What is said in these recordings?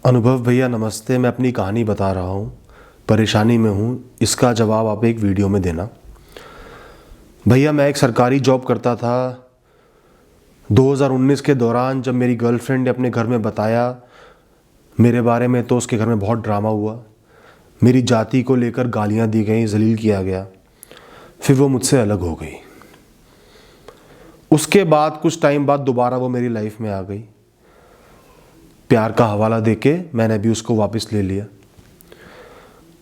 अनुभव भैया नमस्ते। मैं अपनी कहानी बता रहा हूँ, परेशानी में हूँ, इसका जवाब आप एक वीडियो में देना। भैया मैं एक सरकारी जॉब करता था। 2019 के दौरान जब मेरी गर्लफ्रेंड ने अपने घर में बताया मेरे बारे में, तो उसके घर में बहुत ड्रामा हुआ। मेरी जाति को लेकर गालियाँ दी गई, जलील किया गया। फिर वो मुझसे अलग हो गई। उसके बाद कुछ टाइम बाद दोबारा वो मेरी लाइफ में आ गई। प्यार का हवाला देके मैंने भी उसको वापस ले लिया।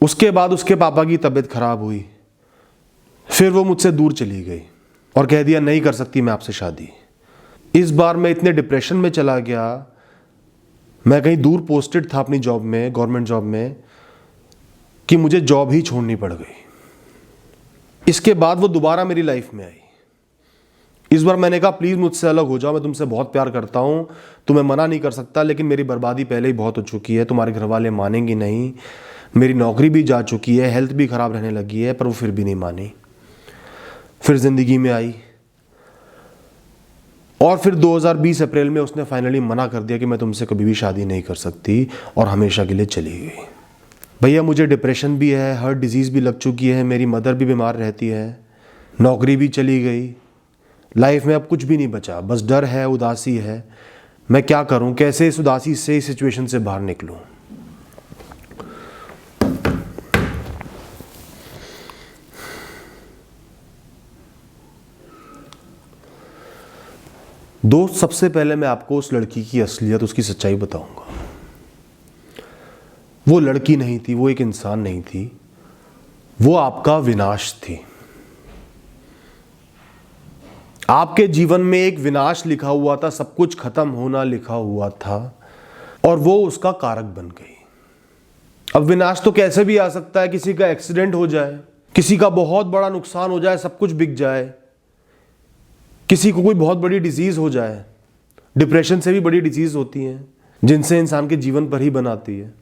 उसके बाद उसके पापा की तबीयत खराब हुई। फिर वो मुझसे दूर चली गई और कह दिया नहीं कर सकती मैं आपसे शादी। इस बार मैं इतने डिप्रेशन में चला गया। मैं कहीं दूर पोस्टेड था अपनी जॉब में, गवर्नमेंट जॉब में, कि मुझे जॉब ही छोड़नी पड़ गई। इसके बाद वो दोबारा मेरी लाइफ में आई। इस बार मैंने कहा प्लीज़ मुझसे अलग हो जाओ, मैं तुमसे बहुत प्यार करता हूँ, तुम्हें मना नहीं कर सकता, लेकिन मेरी बर्बादी पहले ही बहुत हो चुकी है, तुम्हारे घर वाले मानेंगे नहीं। मेरी नौकरी भी जा चुकी है, हेल्थ भी ख़राब रहने लगी है, पर वो फिर भी नहीं मानी। फिर ज़िंदगी में आई और फिर 2020 अप्रैल में उसने फाइनली मना कर दिया कि मैं तुमसे कभी भी शादी नहीं कर सकती, और हमेशा के लिए चली गई। भैया मुझे डिप्रेशन भी है, हार्ट डिजीज़ भी लग चुकी है, मेरी मदर भी बीमार रहती है, नौकरी भी चली गई, लाइफ में अब कुछ भी नहीं बचा, बस डर है, उदासी है। मैं क्या करूं, कैसे इस उदासी से, इस सिचुएशन से बाहर निकलूं? दोस्त, सबसे पहले मैं आपको उस लड़की की असलियत, उसकी सच्चाई बताऊंगा। वो लड़की नहीं थी, वो एक इंसान नहीं थी, वो आपका विनाश थी। आपके जीवन में एक विनाश लिखा हुआ था, सब कुछ खत्म होना लिखा हुआ था, और वो उसका कारक बन गई। अब विनाश तो कैसे भी आ सकता है, किसी का एक्सीडेंट हो जाए, किसी का बहुत बड़ा नुकसान हो जाए, सब कुछ बिक जाए, किसी को कोई बहुत बड़ी डिजीज हो जाए। डिप्रेशन से भी बड़ी डिजीज होती हैं जिनसे इंसान के जीवन पर ही बनाती है।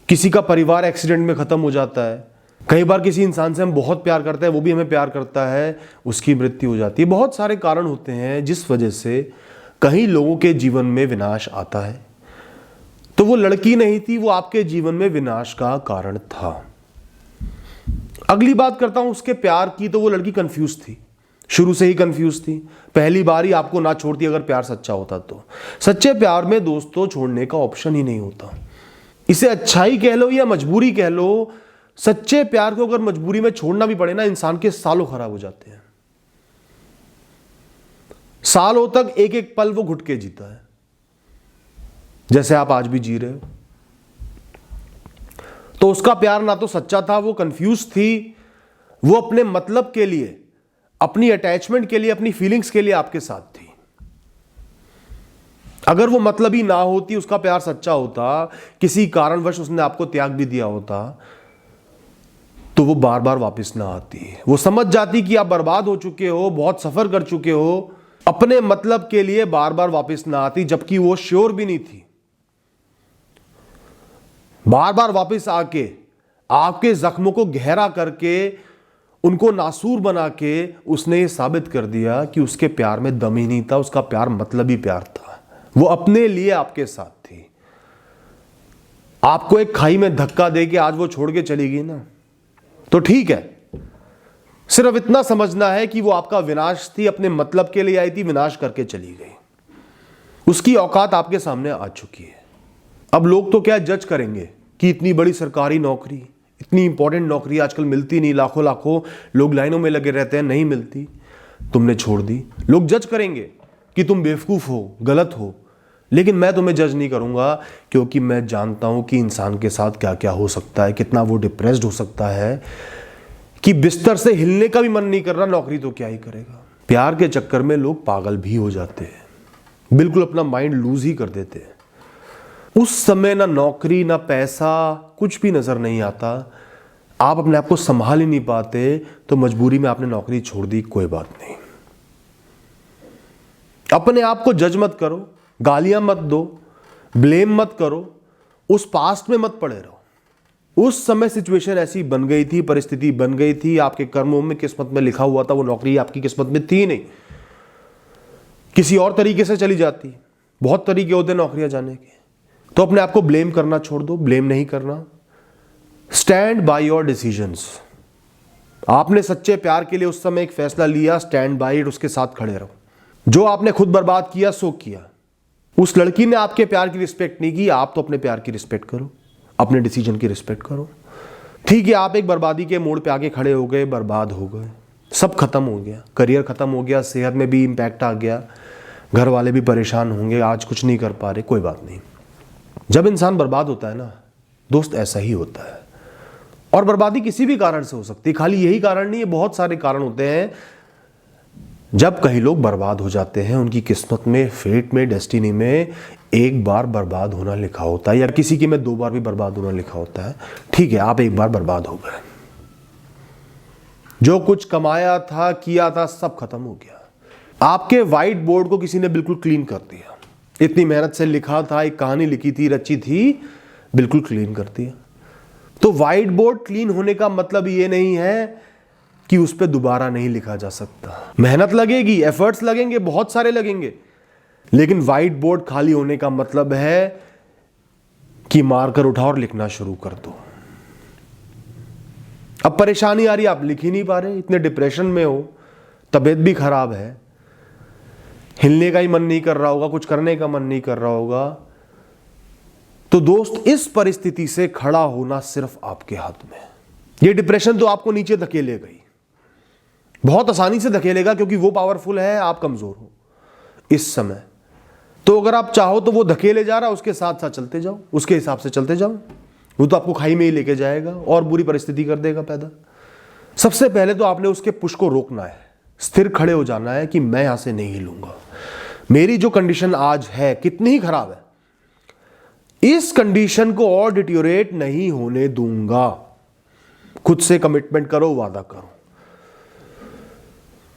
किसी का परिवार एक्सीडेंट में खत्म हो जाता है। कई बार किसी इंसान से हम बहुत प्यार करते हैं, वो भी हमें प्यार करता है, उसकी मृत्यु हो जाती है। बहुत सारे कारण होते हैं जिस वजह से कई लोगों के जीवन में विनाश आता है। तो वो लड़की नहीं थी, वो आपके जीवन में विनाश का कारण था। अगली बात करता हूं उसके प्यार की। तो वो लड़की कंफ्यूज थी, शुरू से ही कंफ्यूज थी। पहली बार ही आपको ना छोड़ती अगर प्यार सच्चा होता तो। सच्चे प्यार में दोस्तों छोड़ने का ऑप्शन ही नहीं होता। इसे अच्छाई कह लो या मजबूरी कह लो, सच्चे प्यार को अगर मजबूरी में छोड़ना भी पड़े ना, इंसान के सालों खराब हो जाते हैं। सालों तक एक एक पल वो घुट के जीता है, जैसे आप आज भी जी रहे हो। तो उसका प्यार ना तो सच्चा था, वो कंफ्यूज थी, वो अपने मतलब के लिए, अपनी अटैचमेंट के लिए, अपनी फीलिंग्स के लिए आपके साथ थी। अगर वो मतलबी ना होती, उसका प्यार सच्चा होता, किसी कारणवश उसने आपको त्याग भी दिया होता, तो वो बार बार वापस ना आती। वो समझ जाती कि आप बर्बाद हो चुके हो, बहुत सफर कर चुके हो, अपने मतलब के लिए बार बार वापस ना आती, जबकि वो श्योर भी नहीं थी। बार बार वापस आके आपके जख्मों को गहरा करके, उनको नासूर बना के उसने ये साबित कर दिया कि उसके प्यार में दम ही नहीं था, उसका प्यार मतलबी प्यार था। वो अपने लिए आपके साथ थी। आपको एक खाई में धक्का दे के आज वो छोड़ के चली गई ना, तो ठीक है, सिर्फ इतना समझना है कि वो आपका विनाश थी, अपने मतलब के लिए आई थी, विनाश करके चली गई। उसकी औकात आपके सामने आ चुकी है। अब लोग तो क्या जज करेंगे कि इतनी बड़ी सरकारी नौकरी, इतनी इंपॉर्टेंट नौकरी आजकल मिलती नहीं, लाखों लाखों लोग लाइनों में लगे रहते हैं, नहीं मिलती, तुमने छोड़ दी। लोग जज करेंगे कि तुम बेवकूफ हो, गलत हो, लेकिन मैं तुम्हें जज नहीं करूंगा, क्योंकि मैं जानता हूं कि इंसान के साथ क्या क्या हो सकता है, कितना वो डिप्रेस्ड हो सकता है कि बिस्तर से हिलने का भी मन नहीं कर रहा, नौकरी तो क्या ही करेगा। प्यार के चक्कर में लोग पागल भी हो जाते हैं, बिल्कुल अपना माइंड लूज ही कर देते हैं। उस समय ना नौकरी, ना पैसा, कुछ भी नजर नहीं आता, आप अपने आप को संभाल ही नहीं पाते, तो मजबूरी में आपने नौकरी छोड़ दी, कोई बात नहीं। अपने आप को जज मत करो, गालियां मत दो, ब्लेम मत करो, उस पास्ट में मत पड़े रहो। उस समय सिचुएशन ऐसी बन गई थी, परिस्थिति बन गई थी, आपके कर्मों में, किस्मत में लिखा हुआ था, वो नौकरी आपकी किस्मत में थी नहीं, किसी और तरीके से चली जाती। बहुत तरीके होते हैं नौकरियां जाने के, तो अपने आप को ब्लेम करना छोड़ दो, ब्लेम नहीं करना। Stand by your decisions. आपने सच्चे प्यार के लिए उस समय एक फैसला लिया, स्टैंड बाय इट, उसके साथ खड़े रहो। जो आपने खुद बर्बाद किया सो किया। उस लड़की ने आपके प्यार की रिस्पेक्ट नहीं की, आप तो अपने प्यार की रिस्पेक्ट करो, अपने डिसीजन की रिस्पेक्ट करो। ठीक है, आप एक बर्बादी के मोड़ पे आके खड़े हो गए, बर्बाद हो गए, सब खत्म हो गया, करियर खत्म हो गया, सेहत में भी इंपैक्ट आ गया, घर वाले भी परेशान होंगे, आज कुछ नहीं कर पा रहे, कोई बात नहीं। जब इंसान बर्बाद होता है ना दोस्त, ऐसा ही होता है। और बर्बादी किसी भी कारण से हो सकती है, खाली यही कारण नहीं है, बहुत सारे कारण होते हैं। जब कई लोग बर्बाद हो जाते हैं, उनकी किस्मत में, फेट में, डेस्टिनी में एक बार बर्बाद होना लिखा होता है, या किसी की में 2 बार भी बर्बाद होना लिखा होता है। ठीक है, आप एक बार बर्बाद हो गए, जो कुछ कमाया था, किया था, सब खत्म हो गया। आपके व्हाइट बोर्ड को किसी ने बिल्कुल क्लीन कर दिया। इतनी मेहनत से लिखा था, एक कहानी लिखी थी, रची थी, बिल्कुल क्लीन कर दिया। तो व्हाइट बोर्ड क्लीन होने का मतलब ये नहीं है कि उस पर दोबारा नहीं लिखा जा सकता। मेहनत लगेगी, एफर्ट्स लगेंगे, बहुत सारे लगेंगे, लेकिन व्हाइट बोर्ड खाली होने का मतलब है कि मारकर उठाओ और लिखना शुरू कर दो। अब परेशानी आ रही, आप लिख ही नहीं पा रहे, इतने डिप्रेशन में हो, तबीयत भी खराब है, हिलने का ही मन नहीं कर रहा होगा, कुछ करने का मन नहीं कर रहा होगा, तो दोस्त इस परिस्थिति से खड़ा होना सिर्फ आपके हाथ में। ये डिप्रेशन तो आपको नीचे धकेलेगा ही, बहुत आसानी से धकेलेगा, क्योंकि वो पावरफुल है, आप कमजोर हो इस समय। तो अगर आप चाहो तो वो धकेले जा रहा है, उसके साथ साथ चलते जाओ, उसके हिसाब से चलते जाओ, वो तो आपको खाई में ही लेके जाएगा और बुरी परिस्थिति कर देगा पैदा। सबसे पहले तो आपने उसके पुश को रोकना है, स्थिर खड़े हो जाना है कि मैं यहां से नहीं हिलूंगा। मेरी जो कंडीशन आज है, कितनी ही खराब है, इस कंडीशन को और डिटीरियोरेट नहीं होने दूंगा। खुद से कमिटमेंट करो, वादा करो,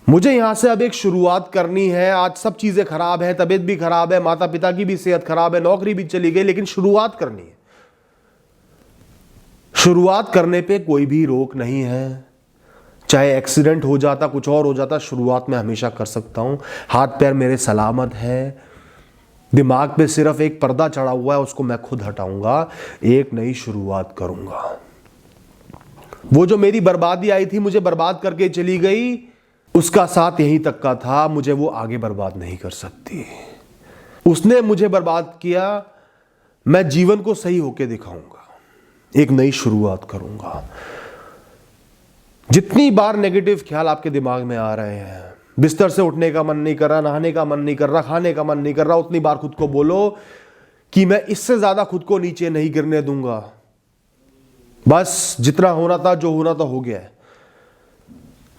मुझे यहां से अब एक शुरुआत करनी है। आज सब चीजें खराब है, तबीयत भी खराब है, माता पिता की भी सेहत खराब है, नौकरी भी चली गई, लेकिन शुरुआत करनी है। शुरुआत करने पे कोई भी रोक नहीं है। चाहे एक्सीडेंट हो जाता, कुछ और हो जाता, शुरुआत मैं हमेशा कर सकता हूं। हाथ पैर मेरे सलामत है, दिमाग पे सिर्फ एक पर्दा चढ़ा हुआ है, उसको मैं खुद हटाऊंगा, एक नई शुरुआत करूंगा। वो जो मेरी बर्बादी आई थी, मुझे बर्बाद करके चली गई, उसका साथ यहीं तक का था, मुझे वो आगे बर्बाद नहीं कर सकती। उसने मुझे बर्बाद किया, मैं जीवन को सही होके दिखाऊंगा, एक नई शुरुआत करूंगा। जितनी बार नेगेटिव ख्याल आपके दिमाग में आ रहे हैं, बिस्तर से उठने का मन नहीं कर रहा, नहाने का मन नहीं कर रहा, खाने का मन नहीं कर रहा, उतनी बार खुद को बोलो कि मैं इससे ज्यादा खुद को नीचे नहीं गिरने दूंगा। बस जितना होना था, जो होना था, हो गया है,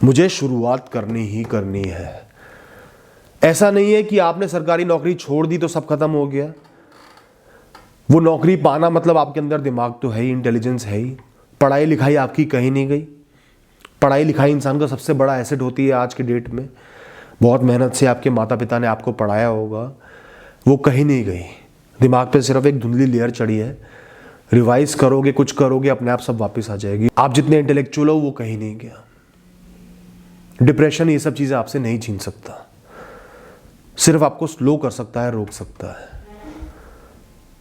मुझे शुरुआत करनी ही करनी है। ऐसा नहीं है कि आपने सरकारी नौकरी छोड़ दी तो सब खत्म हो गया। वो नौकरी पाना मतलब आपके अंदर दिमाग तो है ही, इंटेलिजेंस है ही, पढ़ाई लिखाई आपकी कहीं नहीं गई। पढ़ाई लिखाई इंसान का सबसे बड़ा एसेट होती है आज के डेट में। बहुत मेहनत से आपके माता पिता ने आपको पढ़ाया होगा, वो कहीं नहीं गई, दिमाग पे सिर्फ एक धुंधली लेयर चढ़ी है। रिवाइज करोगे, कुछ करोगे, अपने आप सब वापस आ जाएगी। आप जितने इंटेलेक्चुअल हो, वो कहीं नहीं गया। डिप्रेशन ये सब चीजें आपसे नहीं छीन सकता, सिर्फ आपको स्लो कर सकता है, रोक सकता है।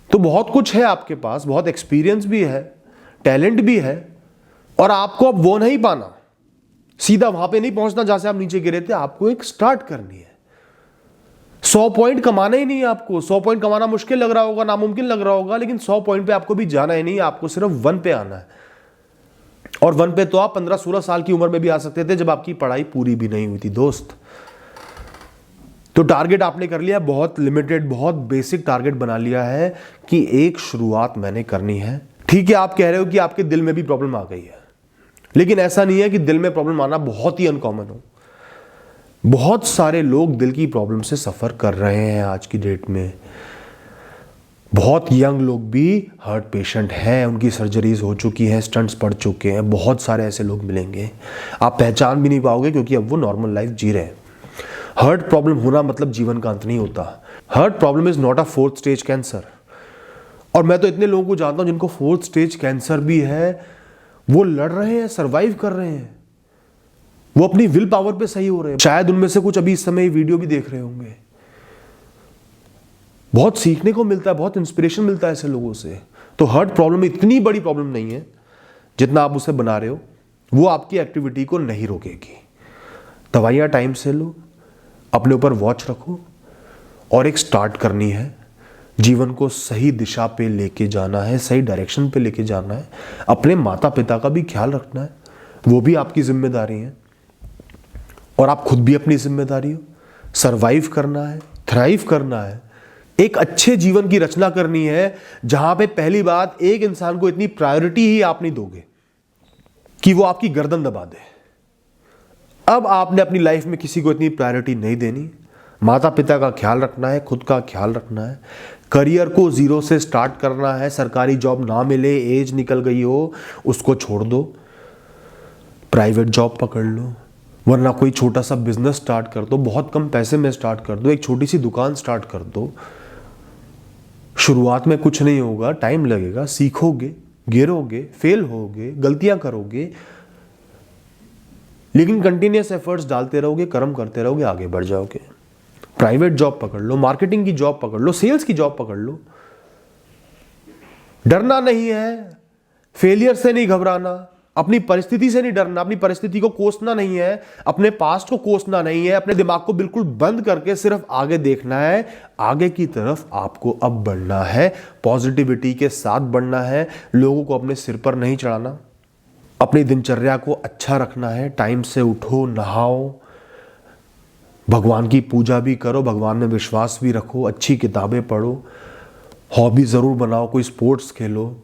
तो बहुत कुछ है आपके पास, बहुत एक्सपीरियंस भी है, टैलेंट भी है, और आपको अब वो नहीं पाना, सीधा वहां पे नहीं पहुंचना जहां से आप नीचे गिरे थे। आपको एक स्टार्ट करनी है। 100 पॉइंट कमाना ही नहीं है आपको। 100 पॉइंट कमाना मुश्किल लग रहा होगा, नामुमकिन लग रहा होगा, लेकिन 100 पॉइंट पे आपको भी जाना ही नहीं, आपको सिर्फ 1 पे आना है। और 1 पे तो आप 15-16 साल की उम्र में भी आ सकते थे, जब आपकी पढ़ाई पूरी भी नहीं हुई थी दोस्त। तो टारगेट आपने कर लिया, बहुत लिमिटेड, बहुत बेसिक टारगेट बना लिया है कि एक शुरुआत मैंने करनी है। ठीक है, आप कह रहे हो कि आपके दिल में भी प्रॉब्लम आ गई है, लेकिन ऐसा नहीं है कि दिल में प्रॉब्लम आना बहुत ही अनकॉमन हो। बहुत सारे लोग दिल की प्रॉब्लम से सफर कर रहे हैं आज की डेट में। बहुत यंग लोग भी हार्ट पेशेंट हैं, उनकी सर्जरीज हो चुकी हैं, स्टंट्स पड़ चुके हैं। बहुत सारे ऐसे लोग मिलेंगे, आप पहचान भी नहीं पाओगे, क्योंकि अब वो नॉर्मल लाइफ जी रहे हैं। हार्ट प्रॉब्लम होना मतलब जीवन का अंत नहीं होता। Heart problem is not a 4th stage cancer. और मैं तो इतने लोगों को जानता हूं जिनको 4th स्टेज कैंसर भी है, वो लड़ रहे हैं, सर्वाइव कर रहे हैं, वो अपनी विल पावर पे सही हो रहे हैं। शायद उनमें से कुछ अभी इस समय वीडियो भी देख रहे होंगे। बहुत सीखने को मिलता है, बहुत इंस्पिरेशन मिलता है ऐसे लोगों से। तो हार्ट प्रॉब्लम इतनी बड़ी प्रॉब्लम नहीं है जितना आप उसे बना रहे हो। वो आपकी एक्टिविटी को नहीं रोकेगी। दवाइयाँ टाइम से लो, अपने ऊपर वॉच रखो और एक स्टार्ट करनी है। जीवन को सही दिशा पे लेके जाना है, सही डायरेक्शन पे लेके जाना है। अपने माता पिता का भी ख्याल रखना है, वो भी आपकी जिम्मेदारी है और आप खुद भी अपनी जिम्मेदारी हो। सरवाइव करना है, थ्राइव करना है, एक अच्छे जीवन की रचना करनी है जहां पे पहली बात, एक इंसान को इतनी प्रायोरिटी ही आप नहीं दोगे कि वो आपकी गर्दन दबा दे। अब आपने अपनी लाइफ में किसी को इतनी प्रायोरिटी नहीं देनी। माता पिता का ख्याल रखना है, खुद का ख्याल रखना है, करियर को जीरो से स्टार्ट करना है। सरकारी जॉब ना मिले, एज निकल गई हो, उसको छोड़ दो, प्राइवेट जॉब पकड़ लो, वरना कोई छोटा सा बिजनेस स्टार्ट कर दो, बहुत कम पैसे में स्टार्ट कर दो, एक छोटी सी दुकान स्टार्ट कर दो। शुरुआत में कुछ नहीं होगा, टाइम लगेगा, सीखोगे, गिरोगे, फेल होगे, गलतियां करोगे, लेकिन कंटिन्यूअस एफर्ट्स डालते रहोगे, कर्म करते रहोगे, आगे बढ़ जाओगे। प्राइवेट जॉब पकड़ लो, मार्केटिंग की जॉब पकड़ लो, सेल्स की जॉब पकड़ लो। डरना नहीं है, फेलियर से नहीं घबराना, अपनी परिस्थिति से नहीं डरना, अपनी परिस्थिति को कोसना नहीं है, अपने पास्ट को कोसना नहीं है। अपने दिमाग को बिल्कुल बंद करके सिर्फ आगे देखना है। आगे की तरफ आपको अब बढ़ना है, पॉजिटिविटी के साथ बढ़ना है, लोगों को अपने सिर पर नहीं चढ़ाना। अपनी दिनचर्या को अच्छा रखना है, टाइम से उठो, नहाओ, भगवान की पूजा भी करो, भगवान में विश्वास भी रखो, अच्छी किताबें पढ़ो, हॉबी ज़रूर बनाओ, कोई स्पोर्ट्स खेलो,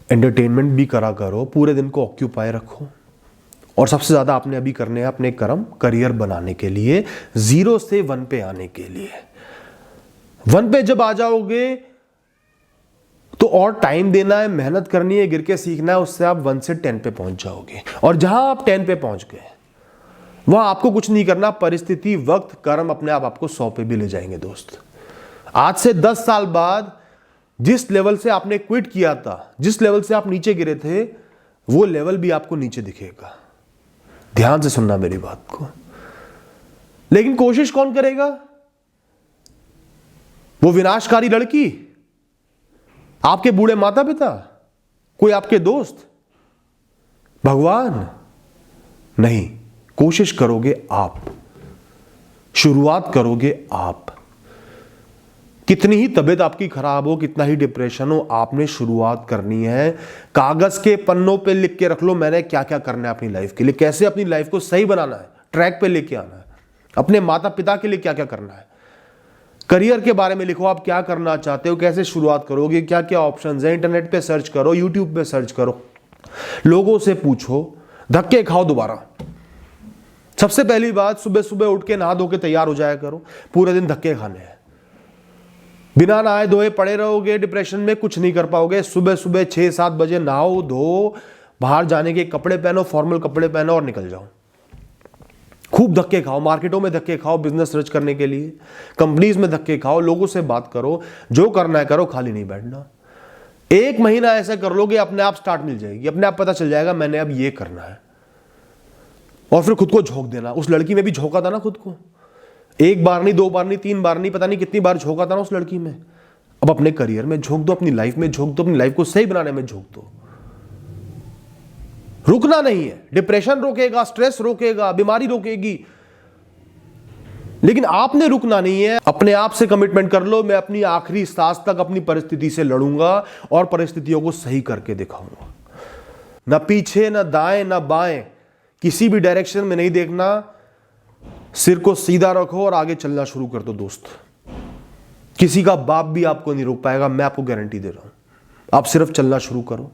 एंटरटेनमेंट भी करा करो, पूरे दिन को ऑक्यूपाई रखो। और सबसे ज़्यादा आपने अभी करने हैं अपने कर्म करियर बनाने के लिए, 0 से 1 पे आने के लिए। 1 पे जब आ जाओगे तो और टाइम देना है, मेहनत करनी है, गिर के सीखना है, उससे आप 1 से 10 पे पहुंच जाओगे। और जहां आप 10 पे पहुंच गए वहां आपको कुछ नहीं करना, परिस्थिति, वक्त, कर्म अपने आप आपको 100 पे भी ले जाएंगे दोस्त। आज से 10 साल बाद जिस लेवल से आपने क्विट किया था, जिस लेवल से आप नीचे गिरे थे, वो लेवल भी आपको नीचे दिखेगा। ध्यान से सुनना मेरी बात को। लेकिन कोशिश कौन करेगा? वो विनाशकारी लड़की, आपके बूढ़े माता पिता, कोई आपके दोस्त, भगवान? नहीं, कोशिश करोगे आप, शुरुआत करोगे आप। कितनी ही तबीयत आपकी खराब हो, कितना ही डिप्रेशन हो, आपने शुरुआत करनी है। कागज के पन्नों पे लिख के रख लो, मैंने क्या क्या करना है अपनी लाइफ के लिए, कैसे अपनी लाइफ को सही बनाना है, ट्रैक पे लेके आना है, अपने माता पिता के लिए क्या क्या करना है। करियर के बारे में लिखो, आप क्या करना चाहते हो, कैसे शुरुआत करोगे, क्या क्या ऑप्शंस हैं। इंटरनेट पे सर्च करो, यूट्यूब पे सर्च करो, लोगों से पूछो, धक्के खाओ दोबारा। सबसे पहली बात, सुबह सुबह उठ के नहा धो के तैयार हो जाया करो। पूरे दिन धक्के खाने हैं, बिना नहाए धोए पड़े रहोगे, डिप्रेशन में कुछ नहीं कर पाओगे। सुबह सुबह 6-7 बजे नहाओ धो, बाहर जाने के कपड़े पहनो, फॉर्मल कपड़े पहनो और निकल जाओ। खूब धक्के खाओ, मार्केटों में धक्के खाओ, बिजनेस सर्च करने के लिए, कंपनीज में धक्के खाओ, लोगों से बात करो, जो करना है करो, खाली नहीं बैठना। 1 महीना ऐसा कर लोगे, अपने आप स्टार्ट मिल जाएगी, अपने आप पता चल जाएगा मैंने अब ये करना है। और फिर खुद को झोंक देना। उस लड़की में भी झोंका था ना खुद को, 1 बार नहीं, 2 बार नहीं, 3 बार नहीं, पता नहीं कितनी बार झोंका था ना उस लड़की में। अब अपने करियर में झोंक दो, अपनी लाइफ में झोंक दो, अपनी लाइफ को सही बनाने में झोंक दो। रुकना नहीं है। डिप्रेशन रोकेगा, स्ट्रेस रोकेगा, बीमारी रोकेगी, लेकिन आपने रुकना नहीं है। अपने आप से कमिटमेंट कर लो, मैं अपनी आखिरी सांस तक अपनी परिस्थिति से लड़ूंगा और परिस्थितियों को सही करके दिखाऊंगा। ना पीछे, ना दाएं, ना बाएं, किसी भी डायरेक्शन में नहीं देखना। सिर को सीधा रखो और आगे चलना शुरू कर दो दोस्त। किसी का बाप भी आपको नहीं रोक पाएगा, मैं आपको गारंटी दे रहा हूं। आप सिर्फ चलना शुरू करो।